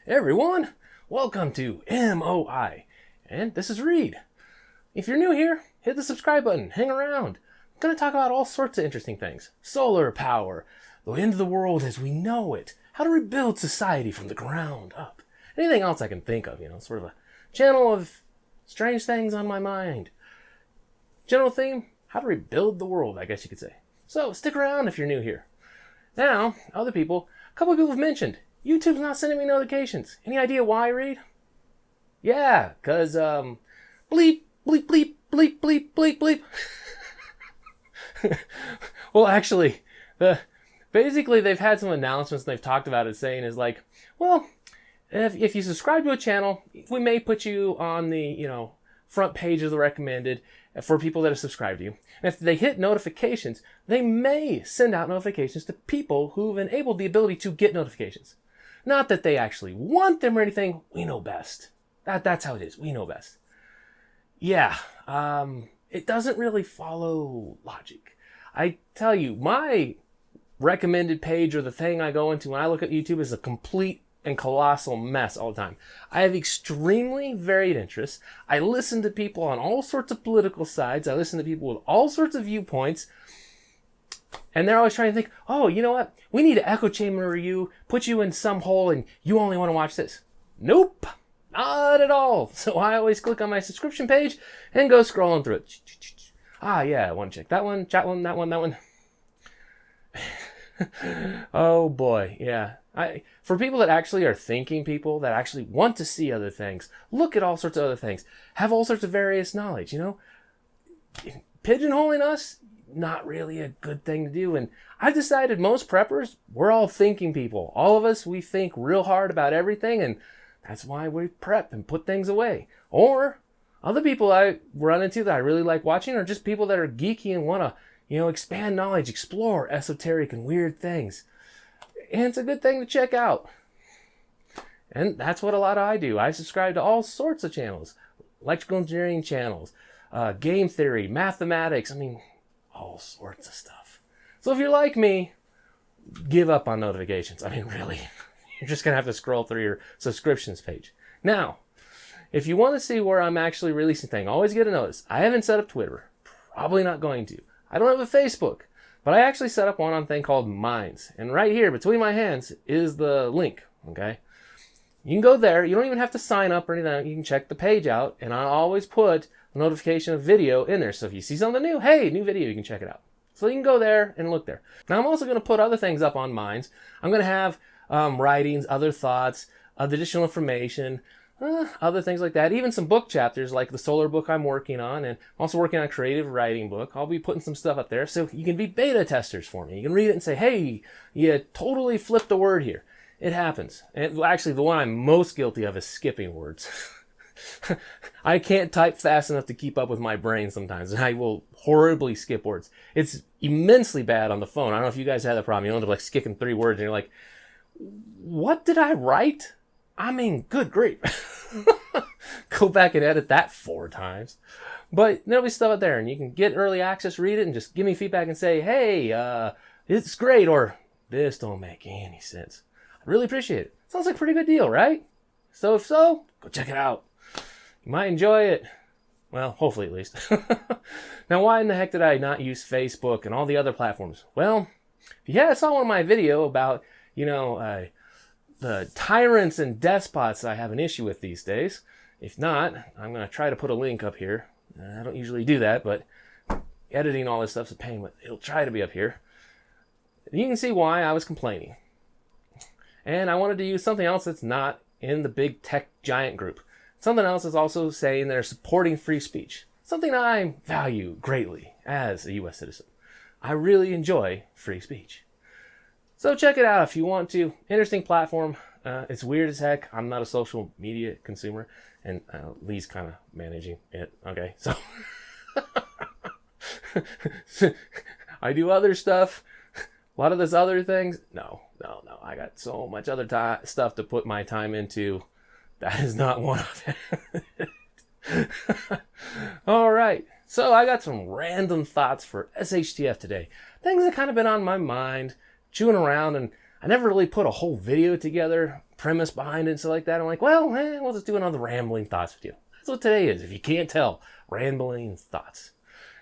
Hey everyone, welcome to MOI, and this is Reed. If you're new here, hit the subscribe button, hang around. I'm going to talk about all sorts of interesting things. Solar power, the end of the world as we know it, how to rebuild society from the ground up. Anything else I can think of, sort of a channel of strange things on my mind. General theme, how to rebuild the world, I guess you could say. So stick around if you're new here. Now, a couple of people have mentioned, YouTube's not sending me notifications. Any idea why, Reed? Yeah, because, bleep, bleep, bleep, bleep, bleep, bleep, bleep. Well, actually, basically they've had some announcements and they've talked about it saying is like, well, if you subscribe to a channel, we may put you on the, front page of the recommended for people that are subscribed to you. And if they hit notifications, they may send out notifications to people who've enabled the ability to get notifications. Not that they actually want them or anything. We know best. That's how it is. We know best. Yeah, it doesn't really follow logic. I tell you, my recommended page or the thing I go into when I look at YouTube is a complete and colossal mess all the time. I have extremely varied interests. I listen to people on all sorts of political sides. I listen to people with all sorts of viewpoints. And they're always trying to think, oh, you know what? We need to echo chamber you, put you in some hole, and you only want to watch this. Nope, not at all. So I always click on my subscription page and go scrolling through it. Ah, yeah, I want to check that one, that one. Oh boy, yeah. For people that actually are thinking people, that actually want to see other things, look at all sorts of other things, have all sorts of various knowledge, pigeonholing us, not really a good thing to do. And I've decided most preppers, we're all thinking people. All of us, we think real hard about everything, and that's why we prep and put things away. Or other people I run into that I really like watching are just people that are geeky and want to, expand knowledge, explore esoteric and weird things. And it's a good thing to check out. And that's what I do. I subscribe to all sorts of channels. Electrical engineering channels, game theory, mathematics, all sorts of stuff. So if you're like me, give up on notifications. Really, you're just going to have to scroll through your subscriptions page. Now, if you want to see where I'm actually releasing things, always get a notice. I haven't set up Twitter. Probably not going to. I don't have a Facebook. But I actually set up one on a thing called Minds. And right here, between my hands, is the link, okay? You can go there. You don't even have to sign up or anything. You can check the page out. And I always put a notification of video in there. So if you see something new, hey, new video, you can check it out. So you can go there and look there. Now, I'm also going to put other things up on Minds. I'm going to have writings, other thoughts, additional information, other things like that. Even some book chapters like the solar book I'm working on, and I'm also working on a creative writing book. I'll be putting some stuff up there so you can be beta testers for me. You can read it and say, hey, you totally flipped the word here. It happens. And actually, the one I'm most guilty of is skipping words. I can't type fast enough to keep up with my brain sometimes, and I will horribly skip words. It's immensely bad on the phone. I don't know if you guys have that problem. You end up skipping 3 words, and you're like, what did I write? Good grief. Go back and edit that 4 times. But there'll be stuff out there, and you can get early access, read it, and just give me feedback and say, hey, it's great, or this don't make any sense. I really appreciate it. Sounds like a pretty good deal, right? So if so, go check it out. You might enjoy it. Well, hopefully at least. Now, why in the heck did I not use Facebook and all the other platforms? Well, if you saw one of my video about, the tyrants and despots I have an issue with these days. If not, I'm going to try to put a link up here. I don't usually do that, but editing all this stuff's a pain, but it'll try to be up here. You can see why I was complaining. And I wanted to use something else that's not in the big tech giant group. Something else is also saying they're supporting free speech. Something I value greatly as a U.S. citizen. I really enjoy free speech. So check it out if you want to. Interesting platform. It's weird as heck. I'm not a social media consumer, and Lee's kind of managing it. Okay, so I do other stuff. A lot of this other things. No. I got so much other stuff to put my time into. That is not one of it. All right. So I got some random thoughts for SHTF today. Things that kind of been on my mind, chewing around, and I never really put a whole video together premise behind it and stuff like that. I'm like, well, we'll just do another Rambling Thoughts with you. That's what today is. If you can't tell, Rambling Thoughts.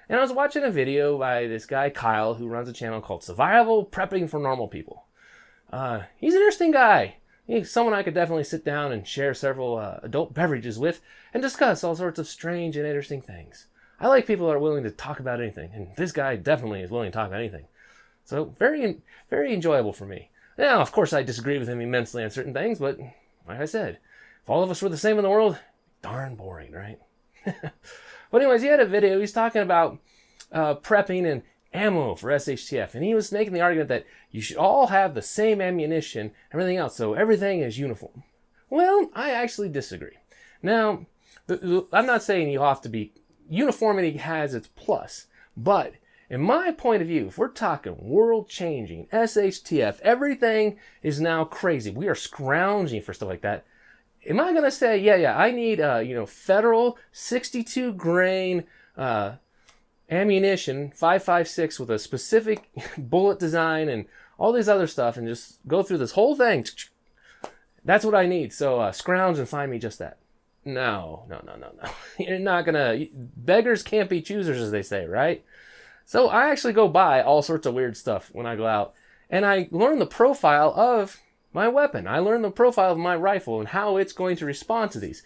And I was watching a video by this guy, Kyle, who runs a channel called Survival Prepping for Normal People. He's an interesting guy. He's someone I could definitely sit down and share several adult beverages with and discuss all sorts of strange and interesting things. I like people that are willing to talk about anything, and this guy definitely is willing to talk about anything. So very, very enjoyable for me. Now, of course, I disagree with him immensely on certain things, but like I said, if all of us were the same in the world, darn boring, right? But anyways, he had a video. He's talking about prepping and ammo for SHTF, and he was making the argument that you should all have the same ammunition, everything else, so everything is uniform. Well, I actually disagree. Now, I'm not saying you have to be, uniformity has its plus, but in my point of view, if we're talking world-changing, SHTF, everything is now crazy. We are scrounging for stuff like that. Am I going to say, yeah, I need, federal 62 grain ammunition, 5.56 with a specific bullet design and all these other stuff, and just go through this whole thing? That's what I need. So scrounge and find me just that. No. You're not going to, beggars can't be choosers, as they say, right? So I actually go buy all sorts of weird stuff when I go out, and I learn the profile of my weapon. I learn the profile of my rifle and how it's going to respond to these.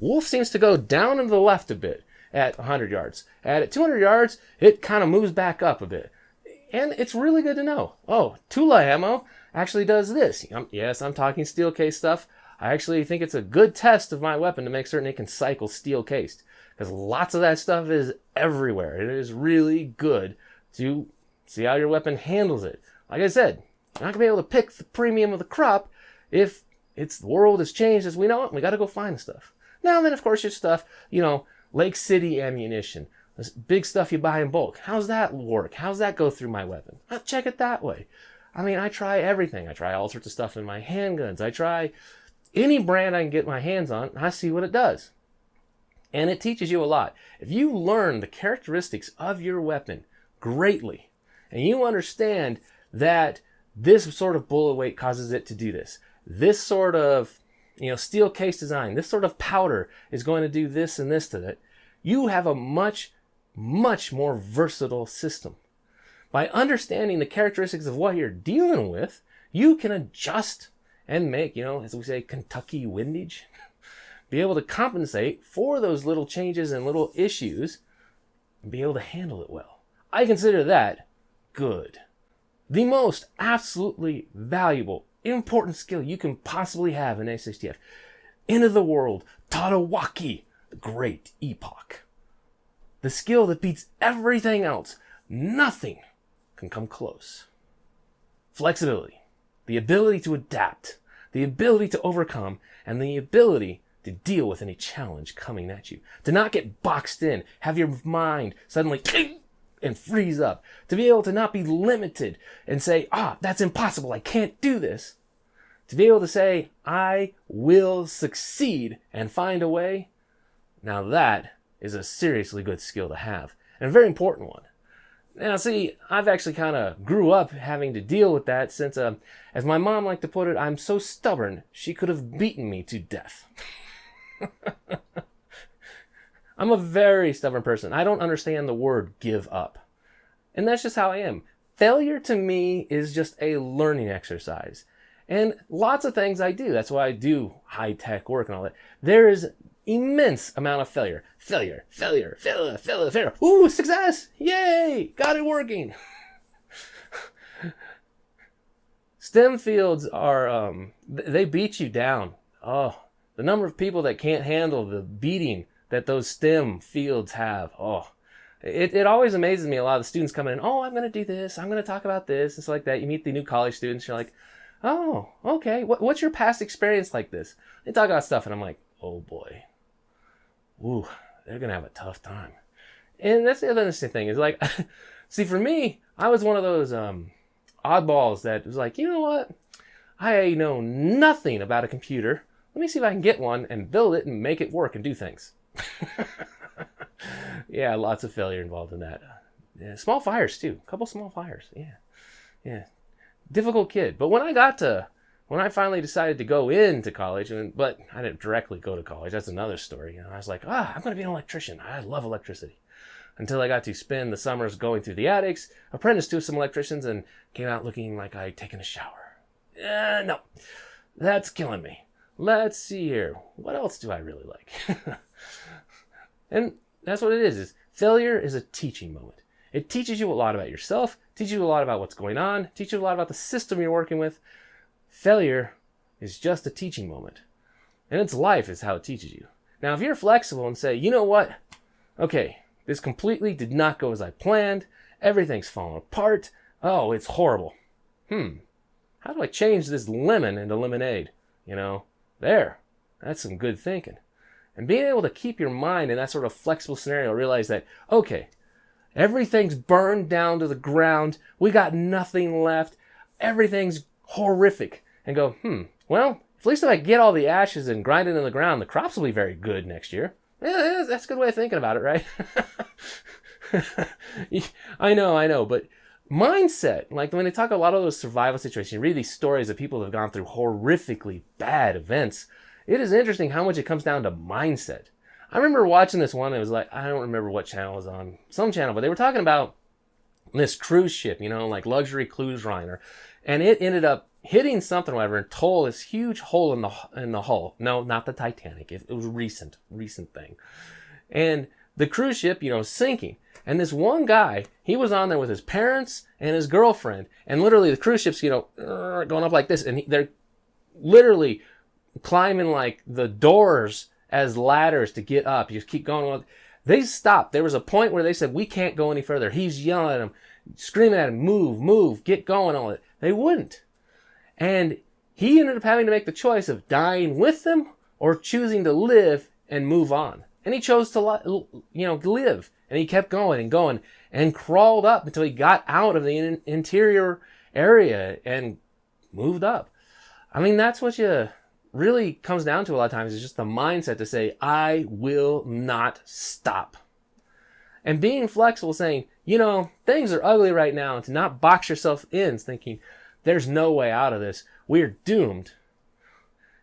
Wolf seems to go down and to the left a bit at 100 yards. At 200 yards, it kind of moves back up a bit. And it's really good to know. Oh, Tula ammo actually does this. Yes, I'm talking steel case stuff. I actually think it's a good test of my weapon to make certain it can cycle steel cased, because lots of that stuff is everywhere. It is really good to see how your weapon handles it. Like I said, you're not going to be able to pick the premium of the crop if the world has changed as we know it. We got to go find the stuff. Now then, of course, your stuff, Lake City ammunition, this big stuff you buy in bulk. How's that work? How's that go through my weapon? I'll check it that way. I mean, I try everything. I try all sorts of stuff in my handguns. I try any brand I can get my hands on, and I see what it does. And it teaches you a lot. If you learn the characteristics of your weapon greatly, and you understand that this sort of bullet weight causes it to do this, this sort of steel case design, this sort of powder is going to do this and this to it, you have a much, much more versatile system. By understanding the characteristics of what you're dealing with, you can adjust and make, as we say, Kentucky windage, be able to compensate for those little changes and little issues and be able to handle it well. I consider that good. The most absolutely valuable, important skill you can possibly have in SHTF. End of the world, Tatawaki, the great epoch. The skill that beats everything else. Nothing can come close. Flexibility, the ability to adapt, the ability to overcome, and the ability to deal with any challenge coming at you. To not get boxed in, have your mind suddenly and freeze up. To be able to not be limited and say, that's impossible, I can't do this. To be able to say, I will succeed and find a way. Now that is a seriously good skill to have, and a very important one. Now see, I've actually kind of grew up having to deal with that since, as my mom liked to put it, I'm so stubborn, she could have beaten me to death. I'm a very stubborn person. I don't understand the word give up. And that's just how I am. Failure to me is just a learning exercise. And lots of things I do. That's why I do high-tech work and all that. There is immense amount of failure. Failure. Ooh, success! Yay! Got it working. STEM fields are, they beat you down. Oh, the number of people that can't handle the beating that those STEM fields have. Oh, it always amazes me. A lot of the students come in, I'm going to do this. I'm going to talk about this. And stuff like that. You meet the new college students. You're like, oh, okay. What's your past experience like this? They talk about stuff and I'm like, oh boy. Ooh, they're going to have a tough time. And that's the other interesting thing is like, see, for me, I was one of those oddballs that was like, you know what? I know nothing about a computer. Let me see if I can get one and build it and make it work and do things. Yeah, lots of failure involved in that. Yeah, small fires too. A couple small fires. Yeah. Difficult kid. But when I got to when I finally decided to go into college, but I didn't directly go to college. That's another story. You know, I was like, I'm going to be an electrician. I love electricity. Until I got to spend the summers going through the attics, apprenticed to some electricians, and came out looking like I'd taken a shower. No, that's killing me. Let's see here. What else do I really like? And that's what it is failure is a teaching moment. It teaches you a lot about yourself, teaches you a lot about what's going on, teaches you a lot about the system you're working with. Failure is just a teaching moment. And it's life is how it teaches you. Now, if you're flexible and say, you know what? Okay, this completely did not go as I planned. Everything's falling apart. Oh, it's horrible. How do I change this lemon into lemonade? You know, that's some good thinking. And being able to keep your mind in that sort of flexible scenario, realize that, okay, everything's burned down to the ground. We got nothing left. Everything's horrific. And go, well, at least if I get all the ashes and grind it in the ground, the crops will be very good next year. Yeah, that's a good way of thinking about it, right? I know, but mindset, like when they talk a lot of those survival situations, you read these stories of people that have gone through horrifically bad events. It is interesting how much it comes down to mindset. I remember watching this one, it was like, I don't remember what channel it was on, some channel, but they were talking about this cruise ship, you know, like luxury cruise liner, and it ended up hitting something or whatever and tore this huge hole in the hull. No, not the Titanic. It was a recent thing. And the cruise ship, you know, sinking. And this one guy, he was on there with his parents and his girlfriend. And literally the cruise ship's, you know, going up like this. And they're literally climbing like the doors as ladders to get up. You just keep going. They stopped. There was a point where they said, we can't go any further. He's yelling at them, screaming at him, move, get going, all that. They wouldn't. And he ended up having to make the choice of dying with them or choosing to live and move on. And he chose to, live. And he kept going and crawled up until he got out of the interior area and moved up. I mean, that's what you really comes down to a lot of times, is just the mindset to say, I will not stop. And being flexible, saying, you know, things are ugly right now, and to not box yourself in thinking, there's no way out of this, we're doomed,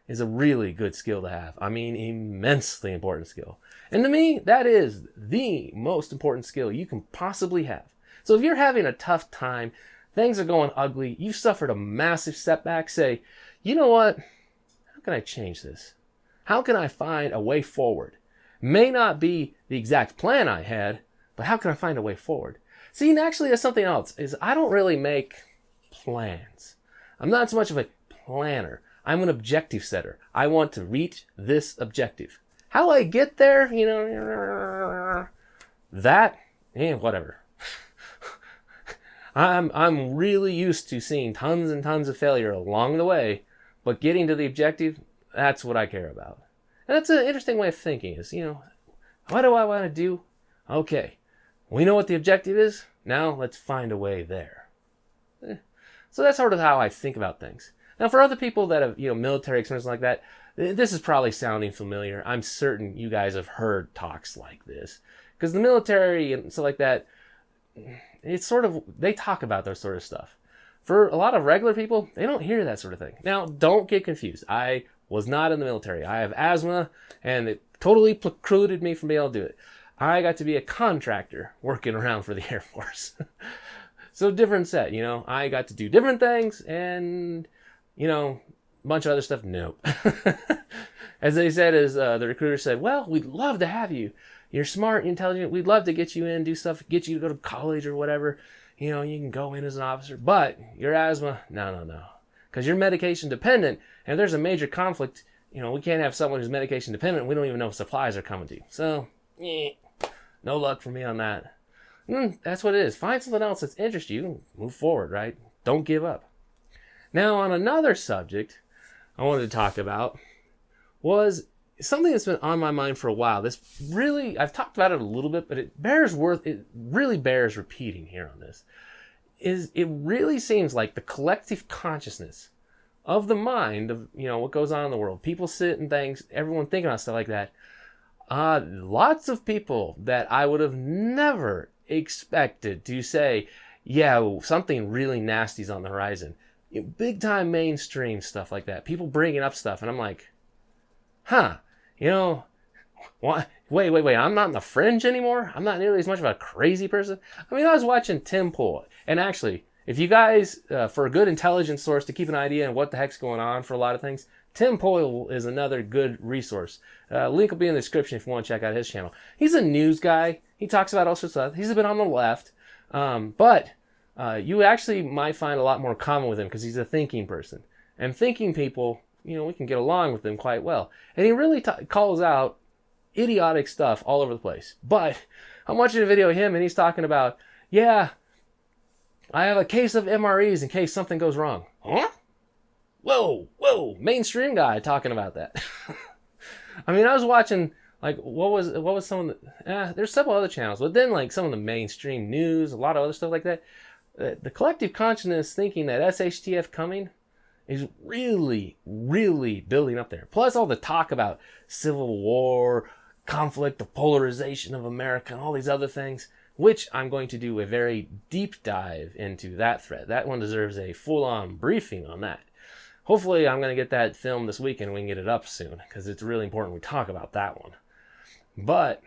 is a really good skill to have. I mean, immensely important skill. And to me, that is the most important skill you can possibly have. So if you're having a tough time, things are going ugly, you've suffered a massive setback, say, you know what? How can I change this? How can I find a way forward? May not be the exact plan I had, but how can I find a way forward? See, and actually that's something else, is I don't really make plans. I'm not so much of a planner. I'm an objective setter. I want to reach this objective. How I get there, you know, whatever. I'm really used to seeing tons and tons of failure along the way, but getting to the objective, that's what I care about. And that's an interesting way of thinking, is, you know, what do I want to do? Okay, we know what the objective is. Now let's find a way there. So that's sort of how I think about things. Now, for other people that have, you know, military experience like that, this is probably sounding familiar. I'm certain you guys have heard talks like this, because the military and stuff like that, it's sort of, they talk about those sort of stuff. For a lot of regular people, they don't hear that sort of thing. Now, don't get confused. I was not in the military. I have asthma, and it totally precluded me from being able to do it. I got to be a contractor working around for the Air Force. So different set, you know. I got to do different things, and, you know, a bunch of other stuff, nope. As they said, the recruiter said, well, we'd love to have you. You're smart, intelligent. We'd love to get you in, do stuff, get you to go to college or whatever. You know, you can go in as an officer. But your asthma, no. Because you're medication dependent, and if there's a major conflict, you know, we can't have someone who's medication dependent, and we don't even know if supplies are coming to you. So, no luck for me on that. That's what it is. Find something else that's interests you and move forward, right? Don't give up. Now, on another subject I wanted to talk about was something that's been on my mind for a while. This really, I've talked about it a little bit, but it really bears repeating here on this. It really seems like the collective consciousness of the mind of, you know, what goes on in the world. People sit and things, everyone thinking about stuff like that. Lots of people that I would have never expected to say, yeah, something really nasty's on the horizon. big time mainstream stuff like that. People bringing up stuff, and I'm like, huh, you know, what? Wait, I'm not in the fringe anymore? I'm not nearly as much of a crazy person? I mean, I was watching Tim Pool, and actually, if you guys, for a good intelligence source to keep an idea on what the heck's going on for a lot of things, Tim Poyle is another good resource. Link will be in the description if you want to check out his channel. He's a news guy. He talks about all sorts of stuff. He's a bit on the left, but you actually might find a lot more common with him because he's a thinking person. And thinking people, you know, we can get along with them quite well. And he really calls out idiotic stuff all over the place. But I'm watching a video of him and he's talking about, yeah, I have a case of MREs in case something goes wrong. Huh? Whoa, mainstream guy talking about that. I mean, I was watching, like, what was some of the, there's several other channels, but then, like, some of the mainstream news, a lot of other stuff like that. The collective consciousness thinking that SHTF coming is really, really building up there. Plus all the talk about civil war, conflict, the polarization of America, and all these other things, which I'm going to do a very deep dive into that thread. That one deserves a full-on briefing on that. Hopefully I'm going to get that filmed this weekend and we can get it up soon, because it's really important we talk about that one. But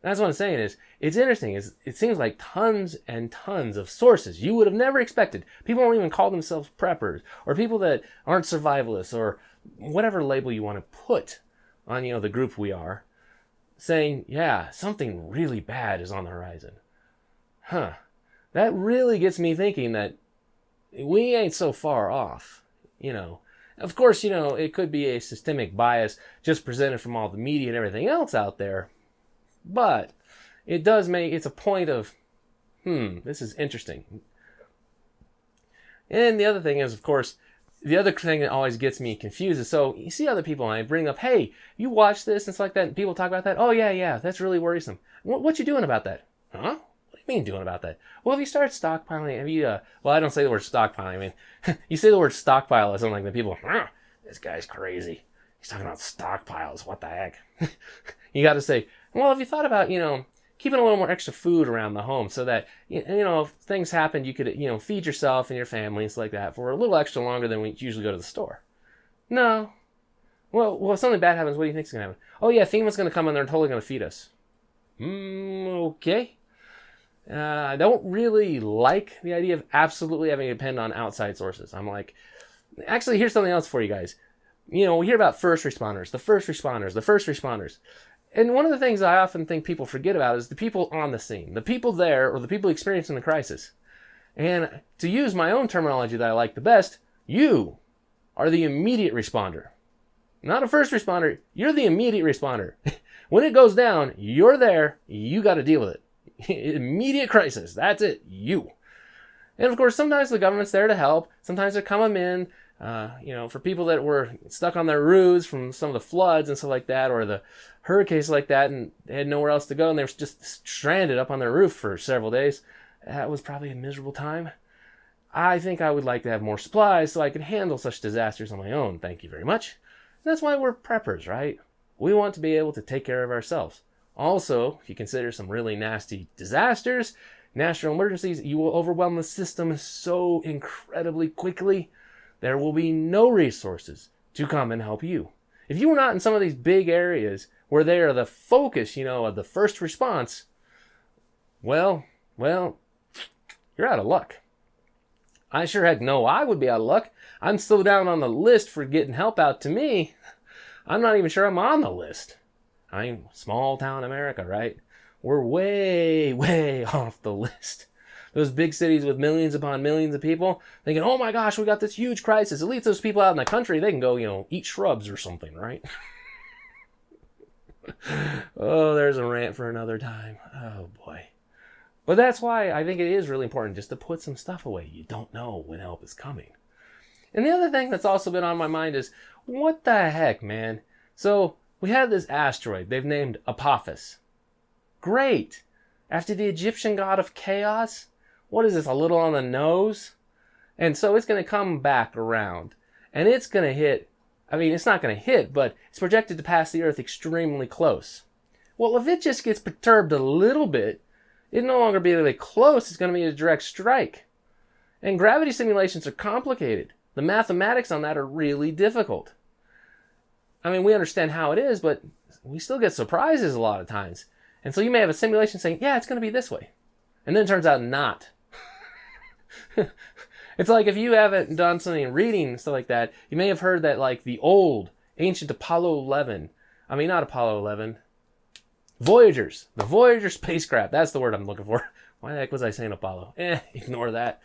that's what I'm saying is, it's interesting. It seems like tons and tons of sources you would have never expected. People don't even call themselves preppers, or people that aren't survivalists, or whatever label you want to put on, you know, the group we are, saying, yeah, something really bad is on the horizon. Huh. That really gets me thinking that we ain't so far off. You know, of course, you know, it could be a systemic bias just presented from all the media and everything else out there. But it does it's a point of, this is interesting. And the other thing is, of course, the other thing that always gets me confused is, so you see other people and I bring up, hey, you watch this and stuff like that, and people talk about that. Oh, yeah, that's really worrisome. What you doing about that? Huh? What do you mean doing about that? Well, if you start stockpiling, have you, well, I don't say the word stockpiling. I mean, you say the word stockpile or something like that, people, this guy's crazy. He's talking about stockpiles. What the heck? You got to say, well, have you thought about, you know, keeping a little more extra food around the home so that, you know, if things happen, you could, you know, feed yourself and your family and stuff like that for a little extra longer than we usually go to the store? No. Well, if something bad happens, what do you think's going to happen? Oh, yeah, FEMA's going to come and they're totally going to feed us. Okay. I don't really like the idea of absolutely having to depend on outside sources. I'm like, actually, here's something else for you guys. You know, we hear about first responders, the first responders. And one of the things I often think people forget about is the people on the scene, the people there, or the people experiencing the crisis. And to use my own terminology that I like the best, you are the immediate responder. Not a first responder, you're the immediate responder. When it goes down, you're there, you got to deal with it. Immediate crisis, that's it, you. And of course, sometimes the government's there to help. Sometimes they're coming in, you know, for people that were stuck on their roofs from some of the floods and stuff like that, or the hurricanes like that, and they had nowhere else to go, and they were just stranded up on their roof for several days. That was probably a miserable time. I think I would like to have more supplies so I could handle such disasters on my own. Thank you very much. That's why we're preppers, right? We want to be able to take care of ourselves. Also, if you consider some really nasty disasters, national emergencies, you will overwhelm the system so incredibly quickly, there will be no resources to come and help you. If you are not in some of these big areas where they are the focus, you know, of the first response, well, you're out of luck. I sure heck know I would be out of luck. I'm still down on the list for getting help out to me. I'm not even sure I'm on the list. I'm small town America, right? We're way off the list. Those big cities with millions upon millions of people thinking, oh my gosh, we got this huge crisis. At least those people out in the country, they can go, you know, eat shrubs or something, right? Oh, there's a rant for another time. Oh boy. But that's why I think it is really important just to put some stuff away. You don't know when help is coming. And the other thing that's also been on my mind is, what the heck, man? So we have this asteroid they've named Apophis. Great. After the Egyptian god of chaos? What is this, a little on the nose? And so it's going to come back around. And it's going to hit, I mean, it's not going to hit, but it's projected to pass the Earth extremely close. Well, if it just gets perturbed a little bit, it'll no longer be really close, it's going to be a direct strike. And gravity simulations are complicated. The mathematics on that are really difficult. I mean, we understand how it is, but we still get surprises a lot of times. And so you may have a simulation saying, yeah, it's going to be this way. And then it turns out not. It's like if you haven't done something reading and stuff like that, you may have heard that like the old ancient Apollo 11, I mean, not Apollo 11, Voyagers, the Voyager spacecraft, that's the word I'm looking for. Why the heck was I saying Apollo? Ignore that.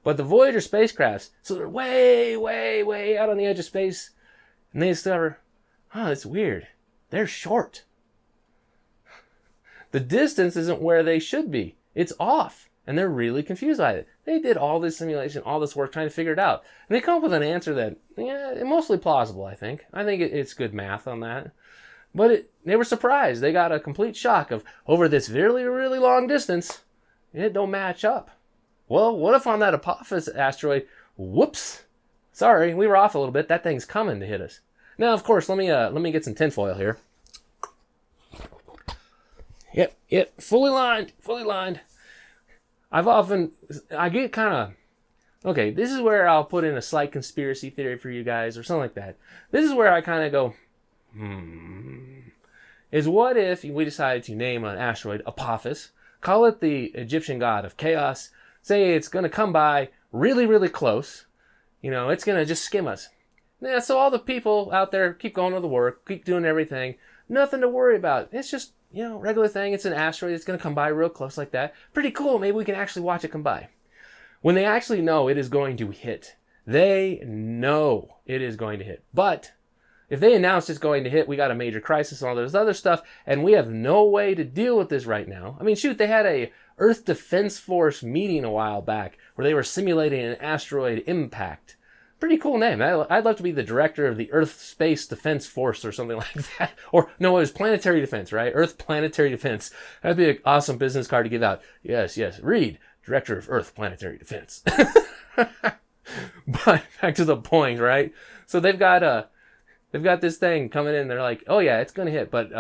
But the Voyager spacecrafts, so they're way, way, way out on the edge of space, and they discover, it's weird. They're short. The distance isn't where they should be. It's off. And they're really confused by it. They did all this simulation, all this work trying to figure it out. And they come up with an answer that, mostly plausible, I think. I think it's good math on that. But they were surprised. They got a complete shock of, over this really, really long distance, it don't match up. Well, what if on that Apophis asteroid, whoops, sorry, we were off a little bit. That thing's coming to hit us. Now, of course, let me get some tinfoil here. Yep, fully lined. I get kind of, okay, this is where I'll put in a slight conspiracy theory for you guys or something like that. This is where I kind of go, is what if we decided to name an asteroid Apophis, call it the Egyptian god of chaos, say it's going to come by really, really close, it's going to just skim us. Yeah, so all the people out there keep going to the work, keep doing everything, nothing to worry about. It's just, regular thing. It's an asteroid. It's going to come by real close like that. Pretty cool. Maybe we can actually watch it come by. When they actually know it is going to hit, they know it is going to hit. But if they announce it's going to hit, we got a major crisis and all this other stuff, and we have no way to deal with this right now. I mean, shoot, they had a Earth Defense Force meeting a while back where they were simulating an asteroid impact. Pretty cool name. I'd love to be the director of the Earth Space Defense Force or something like that. Or, no, it was Planetary Defense, right? Earth Planetary Defense. That'd be an awesome business card to give out. Yes, Reed, director of Earth Planetary Defense. But back to the point, right? So they've got this thing coming in. They're like, oh yeah, it's going to hit. But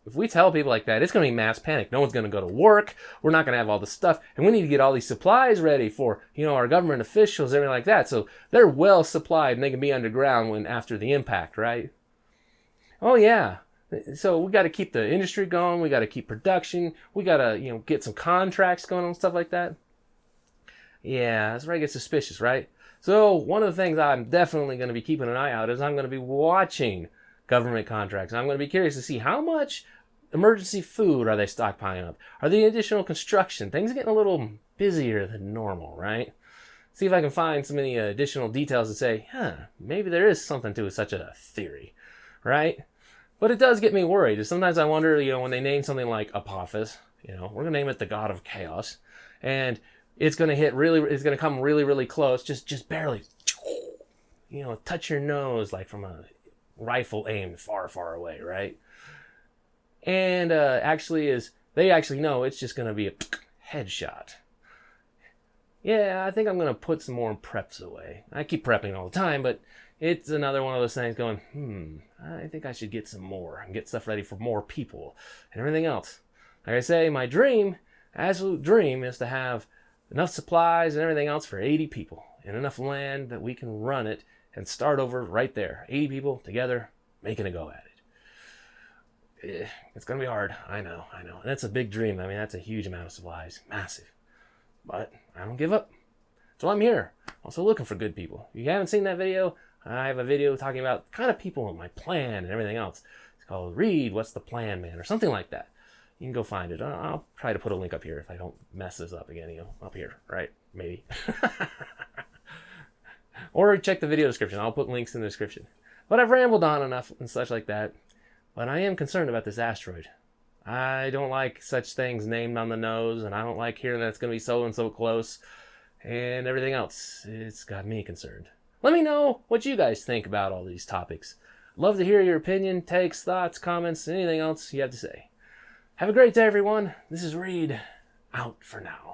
if we tell people like that, it's going to be mass panic. No one's going to go to work. We're not going to have all the stuff. And we need to get all these supplies ready for, our government officials, everything like that. So they're well supplied and they can be underground after the impact, right? Oh yeah. So we got to keep the industry going. We got to keep production. We got to, get some contracts going and stuff like that. Yeah, that's where I get suspicious, right? So one of the things I'm definitely going to be keeping an eye out is I'm going to be watching government contracts. I'm going to be curious to see how much emergency food are they stockpiling up. Are there additional construction? Things are getting a little busier than normal, right? See if I can find some any additional details to say, maybe there is something to such a theory, right? But it does get me worried. Sometimes I wonder, when they name something like Apophis, we're going to name it the god of chaos, and it's going to come really, really close, just barely, touch your nose like from a rifle aimed far, far away, right? And they actually know it's just going to be a headshot. Yeah, I think I'm going to put some more preps away. I keep prepping all the time, but it's another one of those things going, I think I should get some more and get stuff ready for more people and everything else. Like I say, my absolute dream is to have enough supplies and everything else for 80 people and enough land that we can run it and start over right there. 80 people together, making a go at it. It's going to be hard. I know. And that's a big dream. I mean, that's a huge amount of supplies. Massive. But I don't give up. So I'm here. Also looking for good people. If you haven't seen that video, I have a video talking about the kind of people in my plan and everything else. It's called Read, What's the Plan, Man? Or something like that. You can go find it. I'll try to put a link up here if I don't mess this up again, up here, right? Maybe. Or check the video description. I'll put links in the description. But I've rambled on enough and such like that. But I am concerned about this asteroid. I don't like such things named on the nose, and I don't like hearing that it's going to be so and so close and everything else. It's got me concerned. Let me know what you guys think about all these topics. Love to hear your opinion, takes, thoughts, comments, anything else you have to say. Have a great day, everyone. This is Reed, out for now.